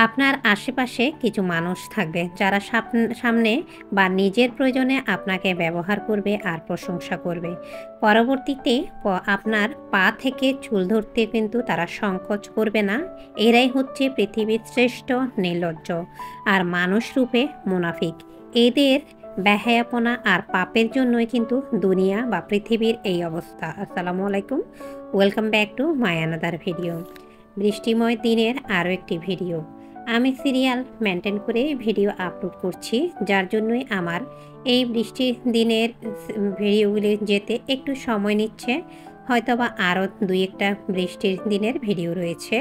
আপনার আশেপাশে কিছু মানুষ থাকবে যারা সামনে বা নিজের প্রয়োজনে আপনাকে ব্যবহার করবে আর প্রশংসা করবে। পরবর্তীতে আপনার পা থেকে চুল ধরতে কিন্তু তারা সংকোচ করবে না। এরাই হচ্ছে পৃথিবীর শ্রেষ্ঠ নির্লজ্জ আর মানুষ রূপে মুনাফিক। এদের বেহায়াপনা আর পাপের জন্যই কিন্তু দুনিয়া বা পৃথিবীর এই অবস্থা। আসসালামু আলাইকুম, welcome back to my another video. বৃষ্টিময় দিনের আরও একটি ভিডিও। আমি সিরিয়াল মেনটেন করে ভিডিও আপলোড করছি, যার জন্যই আমার এই বৃষ্টির দিনের ভিডিওগুলি যেতে একটু সময় নিচ্ছে। হয়তোবা আরও দুই একটা বৃষ্টির দিনের ভিডিও রয়েছে।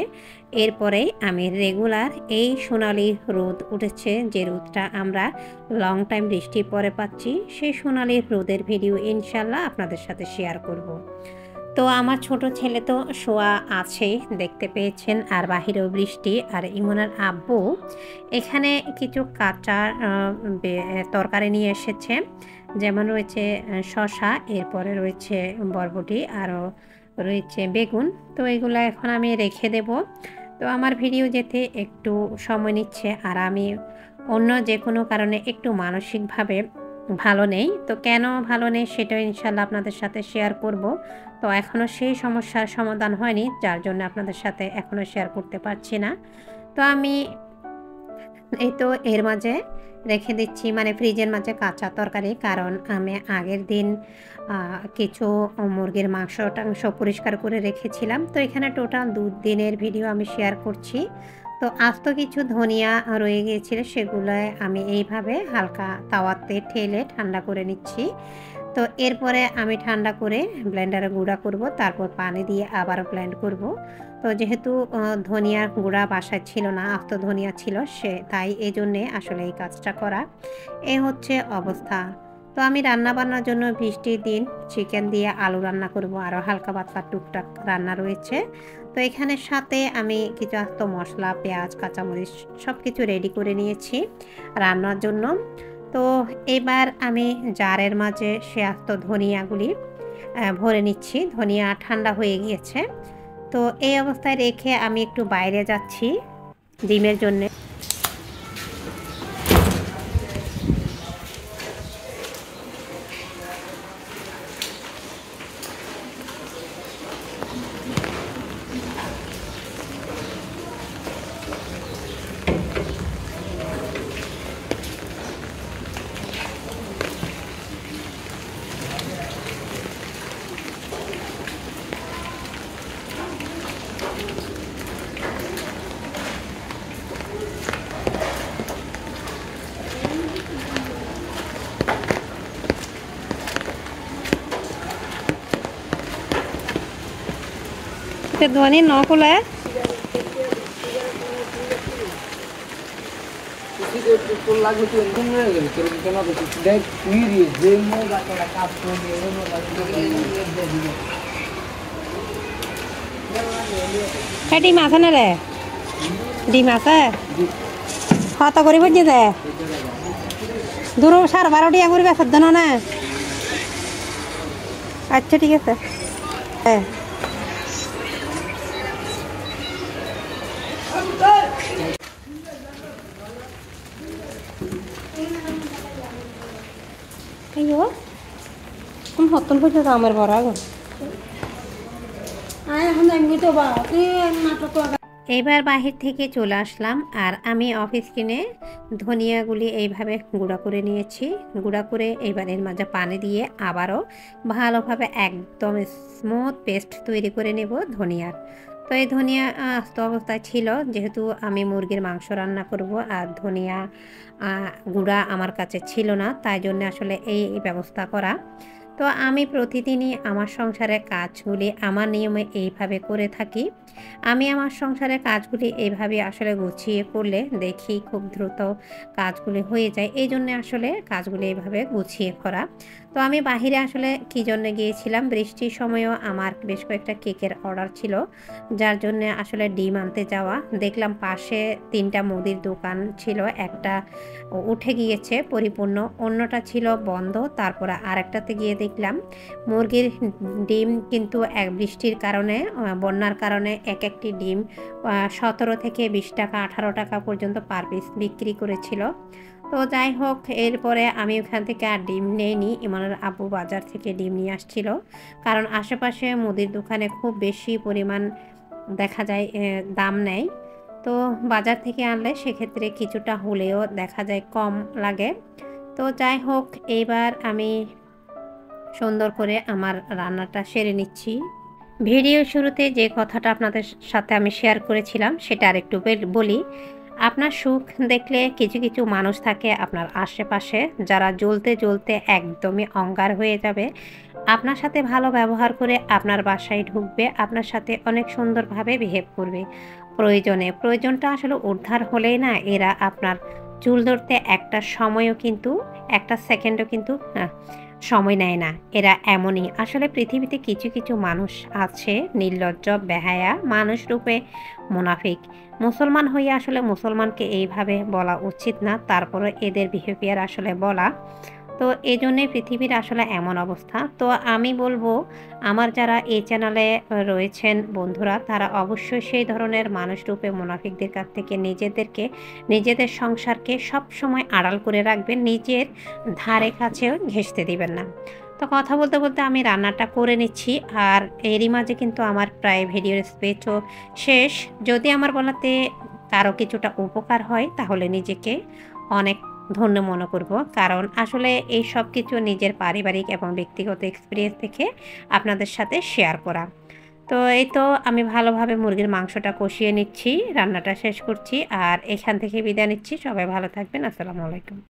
এরপরে আমি রেগুলার এই সোনালি রোদ উঠেছে, যে রোদটা আমরা লং টাইম বৃষ্টির পরে পাচ্ছি, সেই সোনালি রোদের ভিডিও ইনশাল্লাহ আপনাদের সাথে শেয়ার করব। তো আমার ছোট ছেলে তো শোয়া আছে, দেখতে পেয়েছেন, আর বাহিরেও বৃষ্টি। আর ইমনের আব্বু এখানে কিছু কাঁচা তরকারি নিয়ে এসেছে, যেমন রয়েছে শসা, এরপরে রয়েছে বরবটি, আরও রয়েছে বেগুন। তো এগুলো এখন আমি রেখে দেব। তো আমার ভিডিও যেতে একটু সময় নিচ্ছে, আর আমি অন্য যে কোনো কারণে একটু মানসিকভাবে ভালো নেই। তো কেন ভালো নেই সেটাও ইনশাল্লাহ আপনাদের সাথে শেয়ার করব। তো এখনও সেই সমস্যার সমাধান হয়নি, যার জন্য আপনাদের সাথে এখনও শেয়ার করতে পারছি না। তো আমি এই তো এর মাঝে রেখে দিচ্ছি, মানে ফ্রিজের মাঝে কাঁচা তরকারি, কারণ আমি আগের দিন কিছু মুরগির মাংস পরিষ্কার করে রেখেছিলাম। তো এখানে টোটাল 2 দিনের ভিডিও আমি শেয়ার করছি। তো আস্ত কিছু ধনিয়া রয়ে গিয়েছিল, সেগুলো আমি এইভাবে হালকা তাওয়াতে ঠেলে ঠান্ডা করে নিচ্ছি। তো এরপরে আমি ঠান্ডা করে ব্লেন্ডারে গুঁড়া করব, তারপর পানি দিয়ে আবার ব্লেন্ড করব। তো যেহেতু ধনিয়ার গুঁড়া বাসায় ছিল না, আস্ত ধনিয়া ছিল, তাই এই জন্যে আসলে এই কাজটা করা। এই হচ্ছে অবস্থা। তো আমি রান্না বান্নার জন্য বৃষ্টির দিন চিকেন দিয়ে আলু রান্না করব, আরও হালকা পাতলা টুকটাক রান্না রয়েছে। তো এখানে সাথে আমি কিছু আস্ত মশলা, পেঁয়াজ, কাঁচামরিচ সব কিছু রেডি করে নিয়েছি রান্নার জন্য। তো এবার আমি জারের মাঝে সে আস্ত ধনিয়াগুলি ভরে নিচ্ছি। ধনিয়া ঠান্ডা হয়ে গিয়েছে। তো এই অবস্থায় রেখে আমি একটু বাইরে যাচ্ছি ডিমের জন্যে। ধ্বনি নকলে ডিম আছে না রে? ডিম আছে কত করে বুঝে দে দূর 12.5 টিয়া করে বেসার দেন না। আচ্ছা ঠিক আছে। হ্যাঁ তুমি হতন করছো তো আমার বড় আগুন। এবার বাহির থেকে চলে আসলাম, আর আমি অফিস কিনে ধনিয়াগুলি এইভাবে গুঁড়া করে নিয়েছি। গুঁড়া করে এবার এর মাঝে পানি দিয়ে আবারও ভালোভাবে একদম স্মুথ পেস্ট তৈরি করে নেব ধনিয়ার। তো এই ধনিয়া আস্ত অবস্থায় ছিল, যেহেতু আমি মুরগির মাংস রান্না করব আর ধনিয়া গুঁড়া আমার কাছে ছিল না, তাই জন্য আসলে এই ব্যবস্থা করা। তো আমি প্রতিদিনই আমার সংসারের কাজগুলি আমার নিয়মে এইভাবে করে থাকি। আমি আমার সংসারের কাজগুলি এইভাবে আসলে গুছিয়ে করলে দেখি খুব দ্রুত কাজগুলি হয়ে যায়, এই জন্য আসলে কাজগুলি এইভাবে গুছিয়ে করা। তো আমি বাহিরে আসলে কী জন্য গিয়েছিলাম, বৃষ্টির সময়ও আমার বেশ কয়েকটা কেকের অর্ডার ছিল, যার জন্য আসলে ডিম আনতে যাওয়া। দেখলাম পাশে 3টা মুদির দোকান ছিল, একটা উঠে গিয়েছে পরিপূর্ণ, অন্যটা ছিল বন্ধ। তারপরে আরেকটাতে গিয়ে দেখলাম মুরগির ডিম কিন্তু বৃষ্টির কারণে বন্যার কারণে একটি ডিম 17 থেকে 20 টাকা 18 টাকা পর্যন্ত পার পিস বিক্রি করেছিল। তো যাই হোক, এরপরে আমি ওখান থেকে আর ডিম নেইনি। ইমনের আব্বু বাজার থেকে ডিম নিয়ে আসছিল, কারণ আশেপাশে মুদির দোকানে খুব বেশি পরিমাণ দেখা যায় দাম নেয়। তো বাজার থেকে আনলে সেক্ষেত্রে কিছুটা হলেও দেখা যায় কম লাগে। তো যাই হোক, এইবার আমি সুন্দর করে আমার রান্নাটা সেরে নিচ্ছি। ভিডিও শুরুতে যে কথাটা আপনাদের সাথে আমি শেয়ার করেছিলাম সেটা আরেকটু বলি। আপনার সুখ দেখলে কিছু কিছু মানুষ থাকে আপনার আশেপাশে, যারা জ্বলতে জ্বলতে একদমই অঙ্গার হয়ে যাবে। আপনার সাথে ভালো ব্যবহার করে আপনার বাসায় ঢুকবে, আপনার সাথে অনেক সুন্দরভাবে বিহেভ করবে। প্রয়োজনটা আসলে উদ্ধার হলেই না, এরা আপনার চুল ধরতে একটা সময়ও কিন্তু, একটা সেকেন্ডও কিন্তু সময় নেয় না। এরা এমনই। আসলে পৃথিবীতে কিছু কিছু মানুষ আছে নির্লজ্জ, বেহায়া, মানুষ রূপে মুনাফিক। মুসলমান হয়ে আসলে মুসলমানকে এইভাবে বলা উচিত না, তারপরে এদের বিহেভিয়ার আসলে বলা। তো এই জন্যে পৃথিবীর আসলে এমন অবস্থা। তো আমি বলবো, আমার যারা এই চ্যানেলে রয়েছেন বন্ধুরা, তারা অবশ্যই সেই ধরনের মানুষ রূপে মুনাফিকদের কাছ থেকে নিজেদের সংসারকে সবসময় আড়াল করে রাখবেন, নিজের ধারে কাছেও ঘেঁষতে দিবেন না। তো কথা বলতে বলতে আমি রান্নাটা করে নিচ্ছি, আর এরই মাঝে কিন্তু আমার প্রায় ভিডিওর স্পেচও শেষ। যদি আমার বলাতে কারো কিছুটা উপকার হয় তাহলে নিজেকে অনেক ধন্য মনে করব, কারণ আসলে এই সব কিছু নিজের পারিবারিক এবং ব্যক্তিগত এক্সপিরিয়েন্স থেকে আপনাদের সাথে শেয়ার করা। তো এই তো আমি ভালোভাবে মুরগির মাংসটা কষিয়ে নিচ্ছি, রান্নাটা শেষ করছি, আর এখান থেকে বিদায় নিচ্ছি। সবাই ভালো থাকবেন। আসসালামু আলাইকুম।